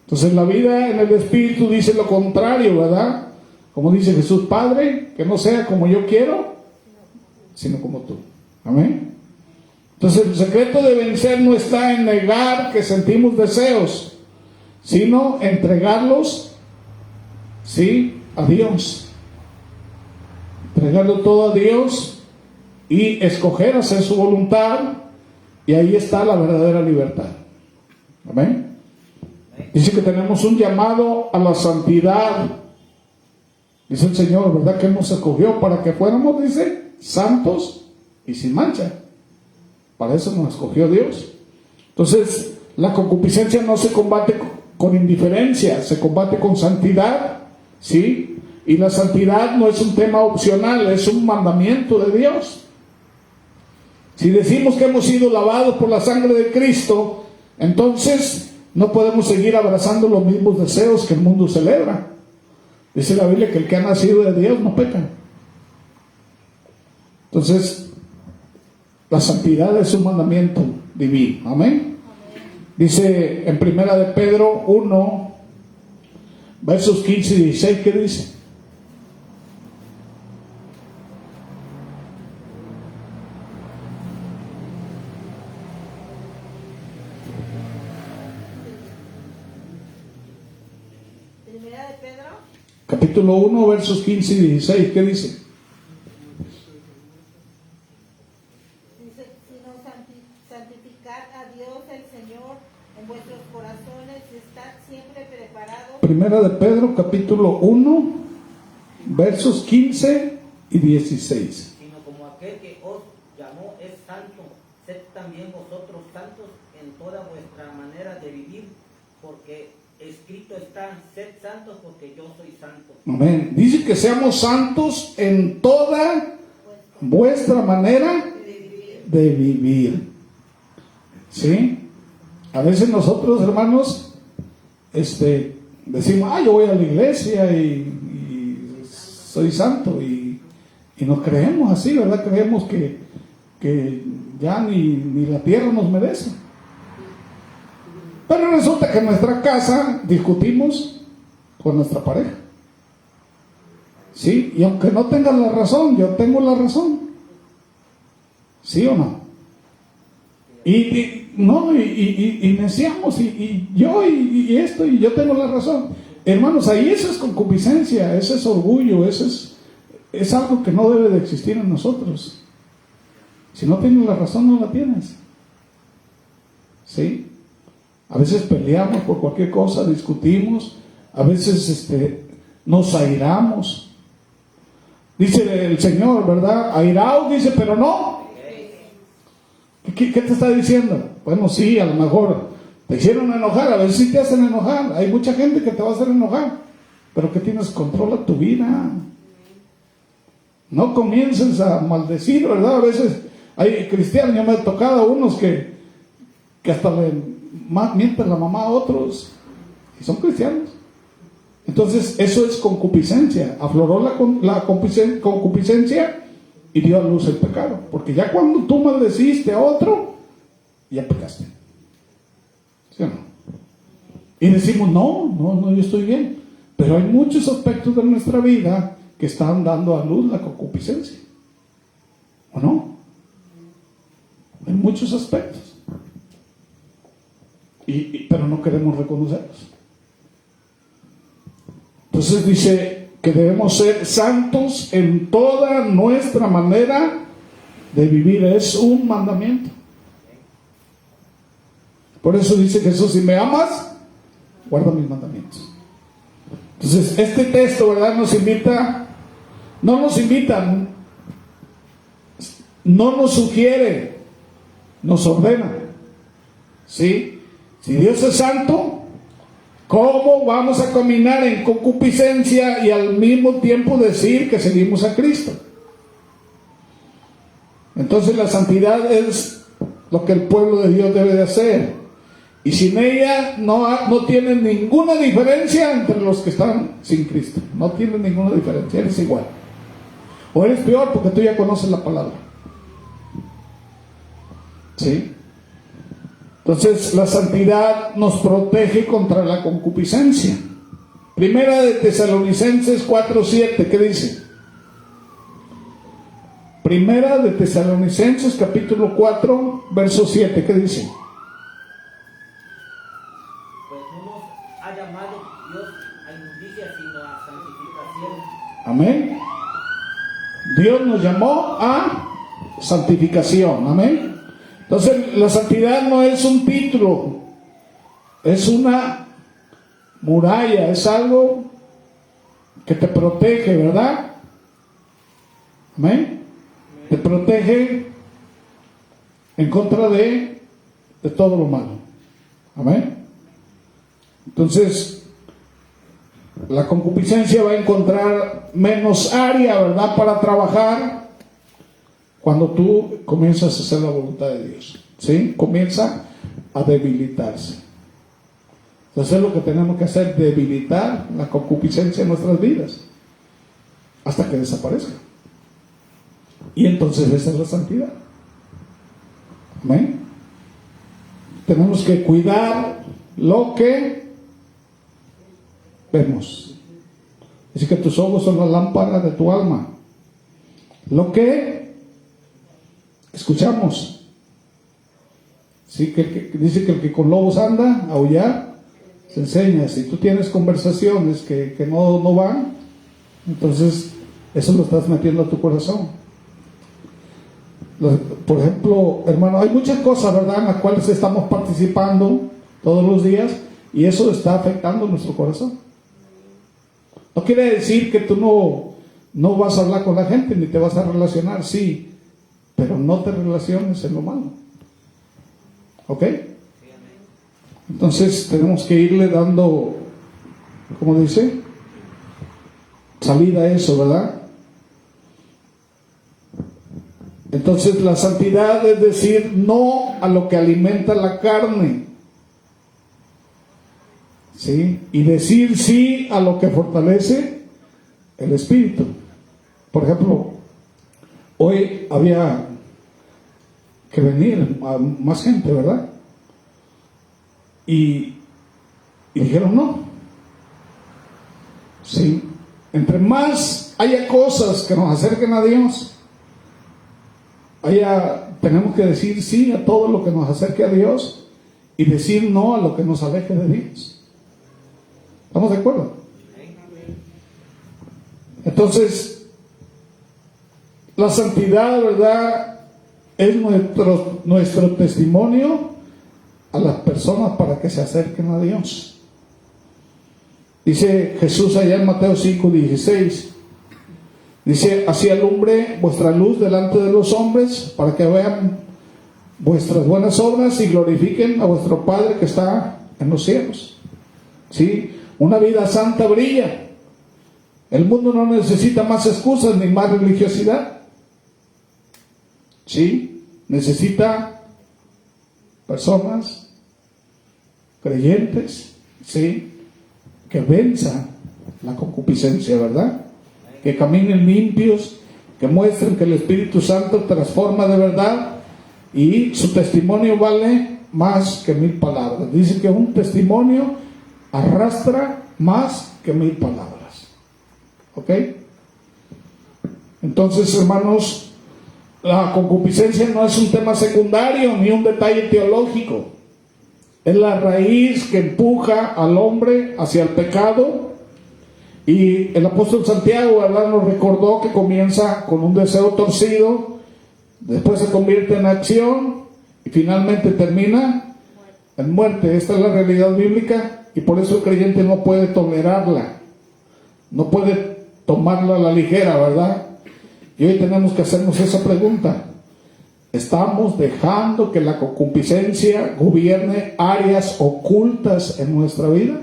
Entonces la vida en el Espíritu dice lo contrario, ¿verdad? Como dice Jesús, Padre, que no sea como yo quiero, sino como tú. Amén. Entonces el secreto de vencer no está en negar que sentimos deseos, sino entregarlos, sí, a Dios. Entregarlo todo a Dios y escoger hacer su voluntad, y ahí está la verdadera libertad. Amén. Dice que tenemos un llamado a la santidad. Dice el Señor, ¿verdad?, que Él nos escogió para que fuéramos, dice, santos y sin mancha. Para eso nos escogió Dios. Entonces, la concupiscencia no se combate con indiferencia, se combate con santidad, ¿sí? Y la santidad no es un tema opcional, es un mandamiento de Dios. Si decimos que hemos sido lavados por la sangre de Cristo, entonces no podemos seguir abrazando los mismos deseos que el mundo celebra. Dice la Biblia que el que ha nacido de Dios no peca. Entonces, la santidad es un mandamiento divino. Amén. Dice en Primera de Pedro 1, versos 15 y 16, ¿qué dice? Primera de Pedro. Capítulo 1, versos 15 y 16, ¿qué dice? Dice, sino santificad a Dios el Señor en vuestros corazones y estad siempre preparados. Primera de Pedro, capítulo 1, versos 15 y 16. Sino como aquel que os llamó es santo, sed también vosotros santos en toda vuestra manera de vivir, porque escrito está, sed santos porque yo soy santo. Amén. Dice que seamos santos en toda vuestra manera de vivir. ¿Sí? A veces nosotros, hermanos, decimos, yo voy a la iglesia y soy santo, y nos creemos así, ¿verdad? Creemos que ya ni la tierra nos merece. Pero resulta que en nuestra casa discutimos con nuestra pareja. ¿Sí? Y aunque no tengas la razón, yo tengo la razón. ¿Sí o no? Y neciamos, y esto, y yo tengo la razón. Hermanos, ahí eso es concupiscencia, ese es orgullo, es algo que no debe de existir en nosotros. Si no tienes la razón, no la tienes. ¿Sí? A veces peleamos por cualquier cosa, discutimos, a veces nos airamos. Dice el Señor, ¿verdad? Airaos, dice, pero no. ¿Qué te está diciendo? Bueno, sí, a lo mejor te hicieron enojar, a veces sí te hacen enojar. Hay mucha gente que te va a hacer enojar, pero que tienes, controla tu vida. No comiences a maldecir, ¿verdad? A veces hay cristianos, yo me he tocado a unos que hasta le mienten la mamá a otros, y son cristianos. Entonces eso es concupiscencia. Afloró la concupiscencia y dio a luz el pecado, porque ya cuando tú maldeciste a otro, ya pecaste. ¿Sí o no? Y decimos, no, yo estoy bien, pero hay muchos aspectos de nuestra vida que están dando a luz la concupiscencia, ¿o no? Hay muchos aspectos, pero no queremos reconocerlos. Entonces dice que debemos ser santos en toda nuestra manera de vivir. Es un mandamiento. Por eso dice Jesús, si me amas, guarda mis mandamientos. Entonces este texto, ¿verdad?, no nos sugiere, nos ordena. ¿Sí? Si Dios es santo, ¿cómo vamos a caminar en concupiscencia y al mismo tiempo decir que seguimos a Cristo? Entonces la santidad es lo que el pueblo de Dios debe de hacer. Y sin ella no tiene ninguna diferencia entre los que están sin Cristo. No tiene ninguna diferencia, eres igual. O eres peor porque tú ya conoces la palabra. ¿Sí? Entonces la santidad nos protege contra la concupiscencia. Primera de Tesalonicenses 4:7, ¿qué dice? Primera de Tesalonicenses capítulo 4, verso 7, ¿qué dice? Pues no nos ha llamado Dios a inmundicia, sino a santificación. Amén. Dios nos llamó a santificación. Amén. Entonces la santidad no es un título, es una muralla, es algo que te protege, ¿verdad? Amén. Te protege en contra de todo lo malo. Amén. Entonces la concupiscencia va a encontrar menos área, ¿verdad?, para trabajar cuando tú comienzas a hacer la voluntad de Dios. ¿Sí? Comienza a debilitarse. Entonces es lo que tenemos que hacer, debilitar la concupiscencia en nuestras vidas hasta que desaparezca. Y entonces esa es la santidad. Amén. Tenemos que cuidar lo que vemos. Así que tus ojos son la lámpara de tu alma. Lo que escuchamos. Sí, que dice que el que con lobos anda, a aullar, se enseña. Si tú tienes conversaciones que no van, entonces eso lo estás metiendo a tu corazón. Por ejemplo, hermano, hay muchas cosas, ¿verdad?, en las cuales estamos participando todos los días y eso está afectando nuestro corazón. No quiere decir que tú no vas a hablar con la gente ni te vas a relacionar, sí, pero no te relaciones en lo malo. ¿Ok? Entonces tenemos que irle dando, ¿cómo dice?, salida a eso, ¿verdad? Entonces la santidad es decir no a lo que alimenta la carne, ¿sí? Y decir sí a lo que fortalece el espíritu. Por ejemplo, hoy había que venir más gente, ¿verdad? Y dijeron no. ¿Sí? Entre más haya cosas que nos acerquen a Dios, tenemos que decir sí a todo lo que nos acerque a Dios y decir no a lo que nos aleje de Dios. ¿Estamos de acuerdo? Entonces, la santidad, ¿verdad?, es nuestro testimonio a las personas para que se acerquen a Dios. Dice Jesús allá en Mateo 5:16. Dice, así alumbre vuestra luz delante de los hombres, para que vean vuestras buenas obras y glorifiquen a vuestro Padre que está en los cielos. ¿Sí? Una vida santa brilla. El mundo no necesita más excusas ni más religiosidad. ¿Sí? Necesita personas creyentes, ¿sí?, que venzan la concupiscencia, ¿verdad?, que caminen limpios, que muestren que el Espíritu Santo transforma de verdad y su testimonio vale más que 1000 palabras. Dice que un testimonio arrastra más que 1000 palabras. ¿Ok? Entonces, hermanos, la concupiscencia no es un tema secundario ni un detalle teológico. Es la raíz que empuja al hombre hacia el pecado. Y el apóstol Santiago, ¿verdad?, nos recordó que comienza con un deseo torcido, después se convierte en acción y finalmente termina en muerte. Esta es la realidad bíblica y por eso el creyente no puede tolerarla, no puede tomarla a la ligera, ¿verdad? Y hoy tenemos que hacernos esa pregunta: ¿estamos dejando que la concupiscencia gobierne áreas ocultas en nuestra vida?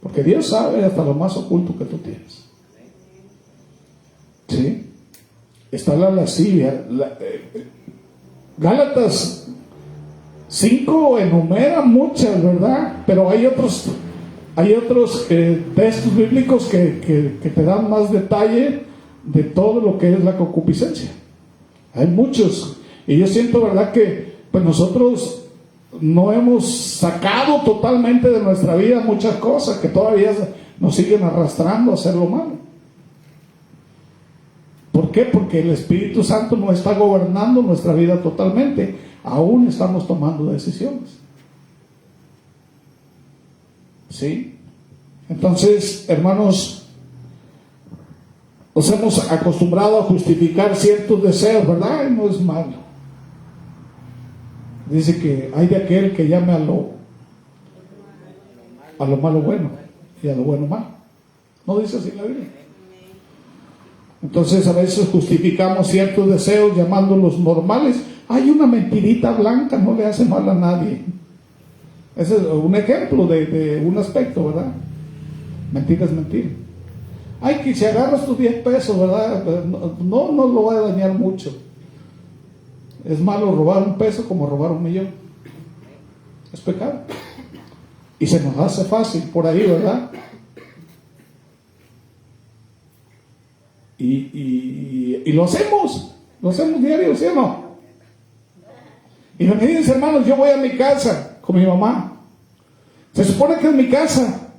Porque Dios sabe hasta lo más oculto que tú tienes. ¿Sí? Está la lascivia. Gálatas 5 enumera muchas, ¿verdad? Pero hay otros textos bíblicos que te dan más detalle de todo lo que es la concupiscencia. Hay muchos. Y yo siento, ¿verdad?, que pues nosotros no hemos sacado totalmente de nuestra vida muchas cosas que todavía nos siguen arrastrando a hacer lo malo. ¿Por qué? Porque el Espíritu Santo no está gobernando nuestra vida totalmente. Aún estamos tomando decisiones. ¿Sí? Entonces, hermanos, nos hemos acostumbrado a justificar ciertos deseos, ¿verdad? Y no es malo. Dice que hay de aquel que llame a lo malo bueno y a lo bueno malo. ¿No dice así la Biblia? Entonces a veces justificamos ciertos deseos llamándolos normales. Hay una mentirita blanca, no le hace mal a nadie. Ese es un ejemplo de un aspecto, ¿verdad? Mentira es mentira. Ay, que si agarras tus 10 pesos, ¿verdad? No lo va a dañar mucho. Es malo robar un peso como robar 1,000,000. Es pecado. Y se nos hace fácil por ahí, ¿verdad? Y lo hacemos diario, ¿sí o no? Y imagínense, hermanos, yo voy a mi casa con mi mamá. Se supone que es mi casa.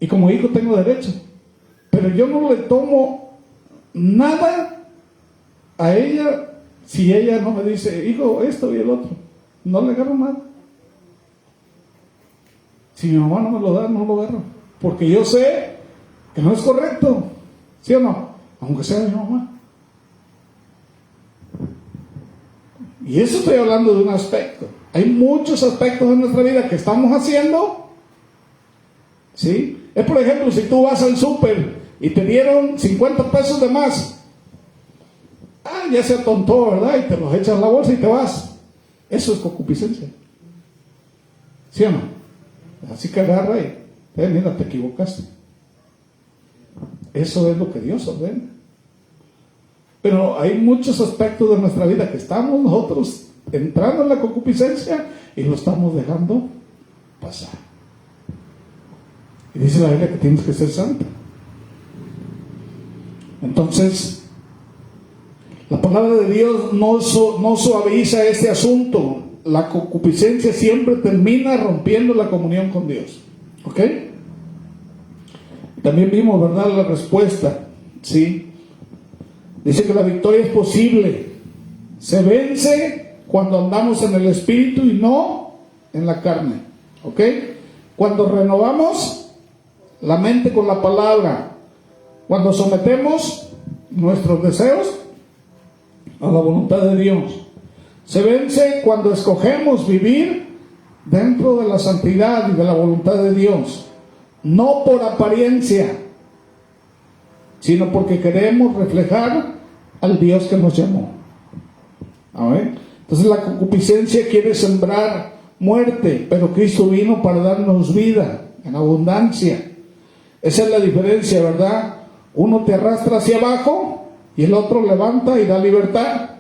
Y como hijo tengo derecho. Pero yo no le tomo nada a ella si ella no me dice, hijo, esto y el otro. No le agarro nada. Si mi mamá no me lo da, no lo agarro. Porque yo sé que no es correcto. ¿Sí o no? Aunque sea mi mamá. Y eso estoy hablando de un aspecto. Hay muchos aspectos de nuestra vida que estamos haciendo. ¿Sí? Es, por ejemplo, si tú vas al súper y te dieron 50 pesos de más. Ya se atontó, ¿verdad? Y te los echas a la bolsa y te vas. Eso es concupiscencia. ¿Sí o no? Así que agarra y, mira, te equivocaste. Eso es lo que Dios ordena. Pero hay muchos aspectos de nuestra vida que estamos nosotros entrando en la concupiscencia y lo estamos dejando pasar. Y dice la Biblia que tienes que ser santa. Entonces, la palabra de Dios no suaviza este asunto. La concupiscencia siempre termina rompiendo la comunión con Dios. ¿Ok? También vimos, ¿verdad?, la respuesta. ¿Sí? Dice que la victoria es posible. Se vence cuando andamos en el Espíritu y no en la carne. ¿Ok? Cuando renovamos la mente con la palabra. Cuando sometemos nuestros deseos a la voluntad de Dios. Se vence cuando escogemos vivir dentro de la santidad y de la voluntad de Dios. No por apariencia, sino porque queremos reflejar al Dios que nos llamó. ¿Amén? Entonces la concupiscencia quiere sembrar muerte, pero Cristo vino para darnos vida en abundancia. Esa es la diferencia, ¿verdad? Uno te arrastra hacia abajo y el otro levanta y da libertad.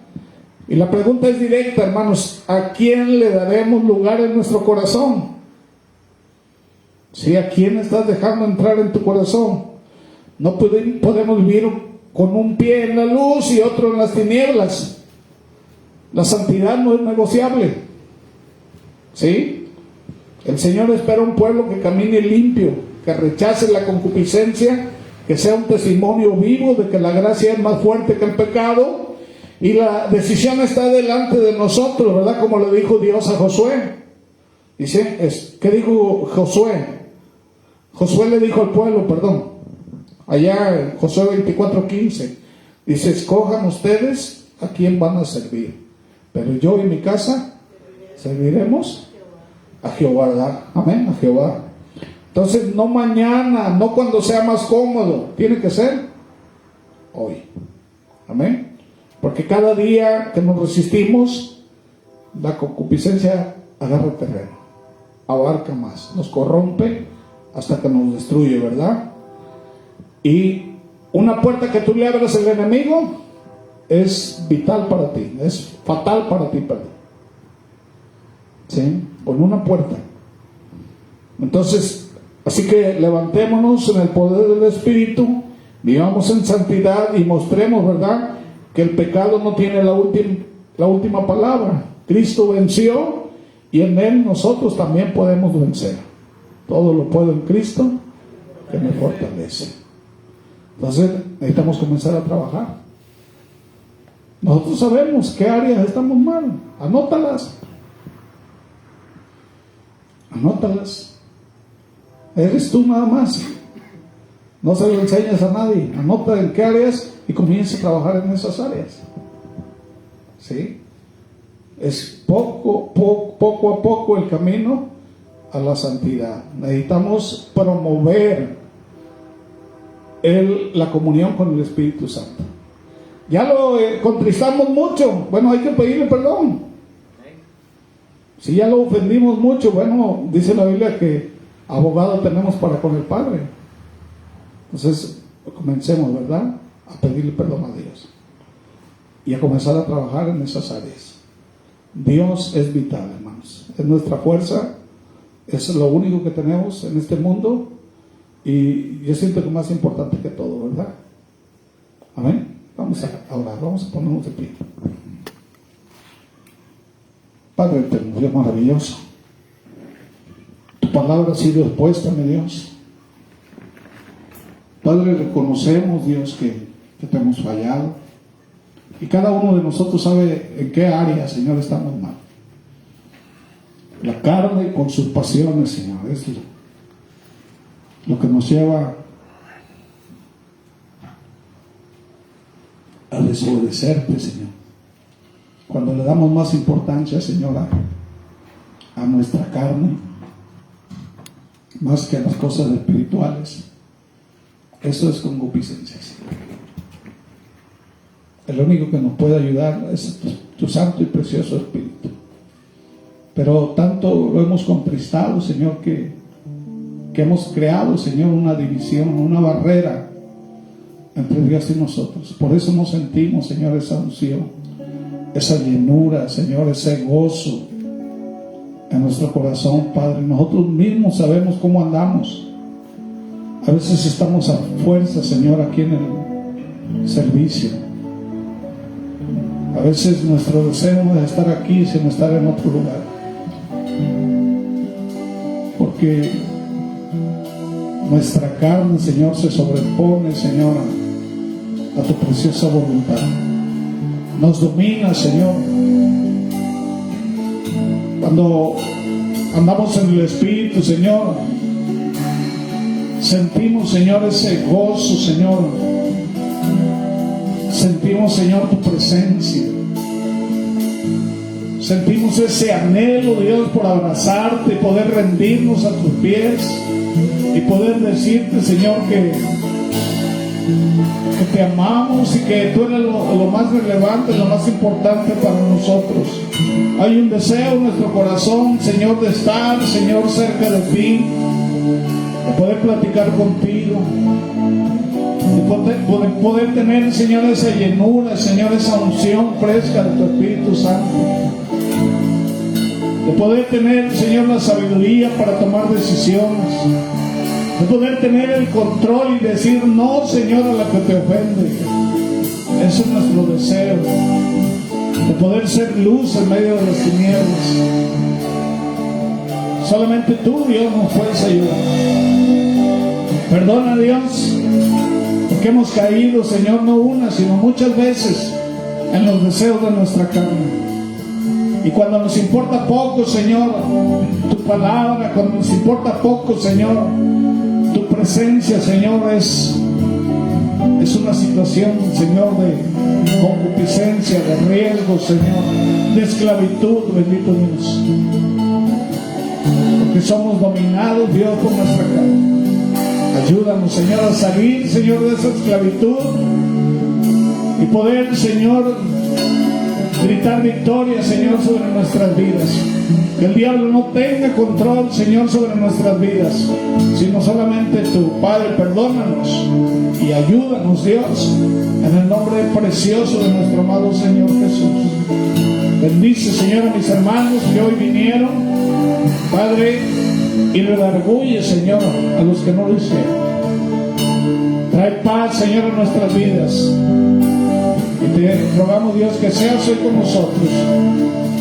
Y la pregunta es directa, hermanos: ¿a quién le daremos lugar en nuestro corazón? ¿Sí? ¿A quién estás dejando entrar en tu corazón? No podemos vivir con un pie en la luz y otro en las tinieblas. La santidad no es negociable. ¿Sí? El Señor espera un pueblo que camine limpio, que rechace la concupiscencia, que sea un testimonio vivo de que la gracia es más fuerte que el pecado. Y la decisión está delante de nosotros, ¿verdad? Como le dijo Dios a Josué. Dice, ¿qué dijo Josué? Josué le dijo al pueblo, allá en Josué 24:15, dice: escojan ustedes a quién van a servir, pero yo y mi casa serviremos a Jehová, ¿verdad? Amén, a Jehová. Entonces, no mañana, no cuando sea más cómodo, tiene que ser hoy. Amén. Porque cada día que nos resistimos, la concupiscencia agarra terreno, abarca más, nos corrompe hasta que nos destruye, ¿verdad? Y una puerta que tú le abras al enemigo es vital para ti, es fatal para ti, perdón. ¿sí? Con una puerta. Entonces, así que levantémonos en el poder del Espíritu, vivamos en santidad y mostremos, ¿verdad?, que el pecado no tiene la última palabra. Cristo venció y en Él nosotros también podemos vencer. Todo lo puedo en Cristo que me fortalece. Entonces necesitamos comenzar a trabajar. Nosotros sabemos qué áreas estamos mal. Anótalas. Eres tú nada más. No se lo enseñes a nadie. Anota en qué áreas y comienza a trabajar en esas áreas. ¿Sí? Es poco a poco el camino a la santidad. Necesitamos promover la comunión con el Espíritu Santo. Ya lo contristamos mucho. Bueno, hay que pedirle perdón. Si ya lo ofendimos mucho, bueno, dice la Biblia que abogado tenemos para con el Padre. Entonces, comencemos, ¿verdad?, a pedirle perdón a Dios y a comenzar a trabajar en esas áreas. Dios es vital, hermanos. Es nuestra fuerza, es lo único que tenemos en este mundo y yo siento que es más importante que todo, ¿verdad? Amén. Vamos a orar, vamos a ponernos de pie. Padre eterno, Dios maravilloso, tu palabra ha sido expuesta, mi Dios. Padre, reconocemos, Dios, que te hemos fallado y cada uno de nosotros sabe en qué área, Señor, estamos mal. La carne con sus pasiones, Señor, es lo que nos lleva a desobedecerte, Señor. Cuando le damos más importancia, Señor, a nuestra carne, más que a las cosas espirituales, eso es concupiscencia, Señor. El único que nos puede ayudar es tu santo y precioso Espíritu. Pero tanto lo hemos contristado, Señor, que hemos creado, Señor, una división, una barrera entre Dios y nosotros. Por eso no sentimos, Señor, esa unción, esa llenura, Señor, ese gozo en nuestro corazón, Padre. Nosotros mismos sabemos cómo andamos. A veces estamos a fuerza, Señor, aquí en el servicio. A veces nuestro deseo no es estar aquí, sino estar en otro lugar. Porque nuestra carne, Señor, se sobrepone, Señor, a tu preciosa voluntad. Nos domina, Señor. Cuando andamos en el Espíritu, Señor, sentimos, Señor, ese gozo, Señor. Sentimos, Señor, tu presencia. Sentimos ese anhelo, Dios, por abrazarte, poder rendirnos a tus pies y poder decirte, Señor, que te amamos y que tú eres lo más relevante, lo más importante para nosotros. Hay un deseo en nuestro corazón, Señor, de estar, Señor, cerca de ti, de poder platicar contigo, de poder tener, Señor, esa llenura, Señor, esa unción fresca de tu Espíritu Santo, de poder tener, Señor, la sabiduría para tomar decisiones, de poder tener el control y decir no, Señor, a la que te ofende. Ese es nuestro deseo, de poder ser luz en medio de las tinieblas. Solamente tú, Dios, nos puedes ayudar. Perdona, Dios, porque hemos caído, Señor, no una, sino muchas veces en los deseos de nuestra carne. Y cuando nos importa poco, Señor, tu palabra, cuando nos importa poco, Señor, tu presencia, Señor, es una situación, Señor, de concupiscencia, de riesgo, Señor, de esclavitud, bendito Dios. Porque somos dominados, Dios, por nuestra carne. Ayúdanos, Señor, a salir, Señor, de esa esclavitud y poder, Señor, gritar victoria, Señor, sobre nuestras vidas. Que el diablo no tenga control, Señor, sobre nuestras vidas, sino solamente tú. Padre, perdónanos y ayúdanos, Dios, en el nombre precioso de nuestro amado Señor Jesús. Bendice, Señor, a mis hermanos que hoy vinieron, Padre, y redarguye, Señor, a los que no lo hicieron. Trae paz, Señor, en nuestras vidas. Y te rogamos, Dios, que seas hoy con nosotros.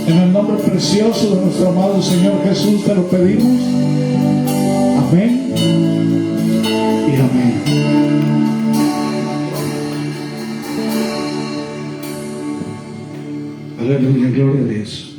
En el nombre precioso de nuestro amado Señor Jesús te lo pedimos. Amén y amén. Aleluya, gloria a Dios.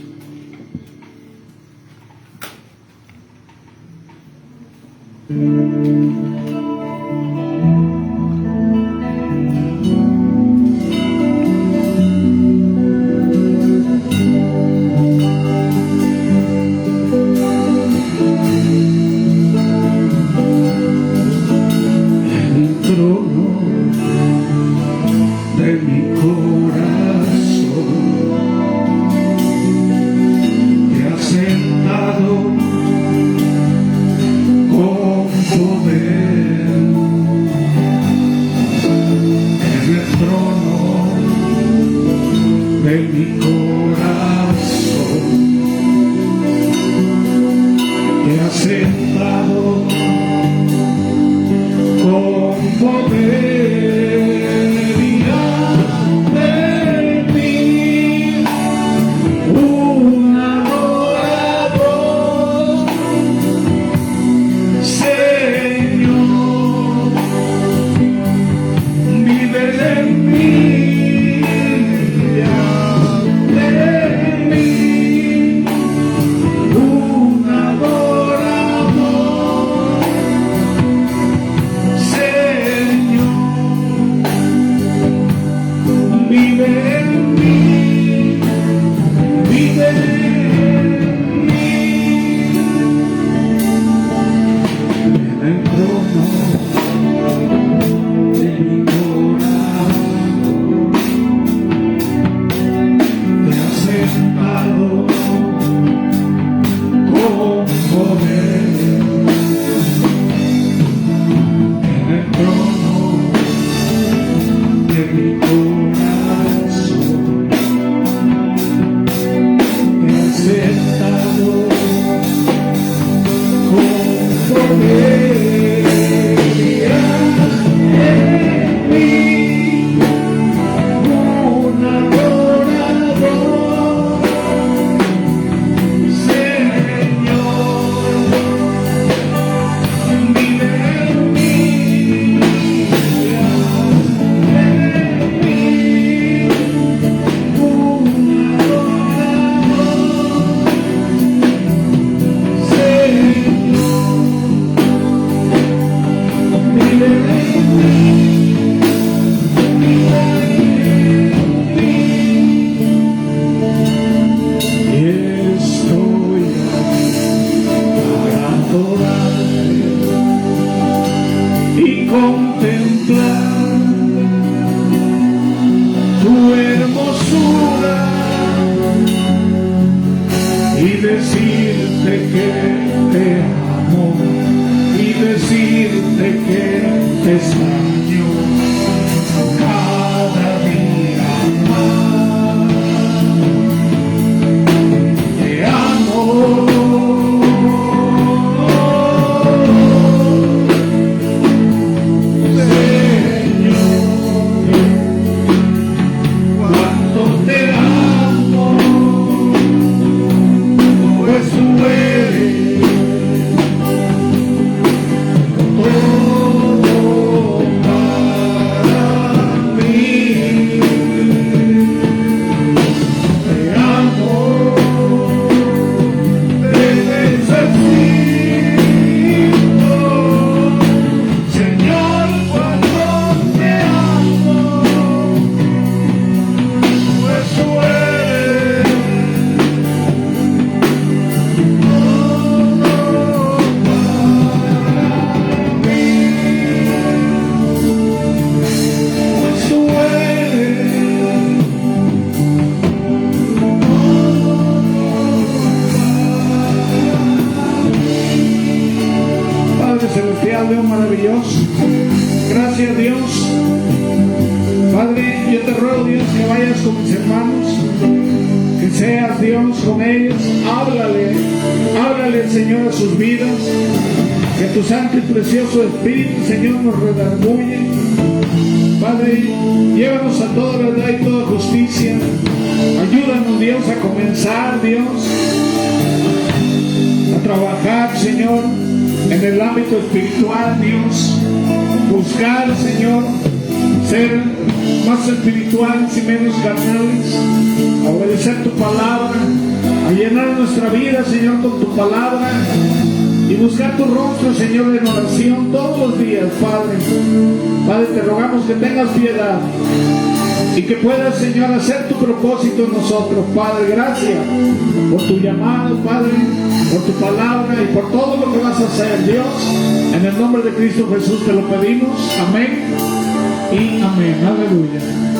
Dios maravilloso. Gracias, Dios. Padre, yo te ruego, Dios, que vayas con mis hermanos, que que seas Dios con ellos. Háblale Señor a sus vidas, que tu santo y precioso Espíritu Señor nos redarguye. Padre, llévanos a toda verdad y toda justicia. Ayúdanos Dios a comenzar, Dios, a trabajar, Señor, en el ámbito espiritual, Dios. Buscar, Señor, ser más espirituales y menos carnales, a obedecer tu palabra, a llenar nuestra vida, Señor, con tu palabra y buscar tu rostro, Señor, en oración todos los días, Padre. Padre, te rogamos que tengas piedad y que puedas, Señor, hacer tu propósito en nosotros. Padre, gracias por tu llamado, Padre, por tu palabra y por todo lo que vas a hacer, Dios. En el nombre de Cristo Jesús te lo pedimos. Amén y amén. Aleluya.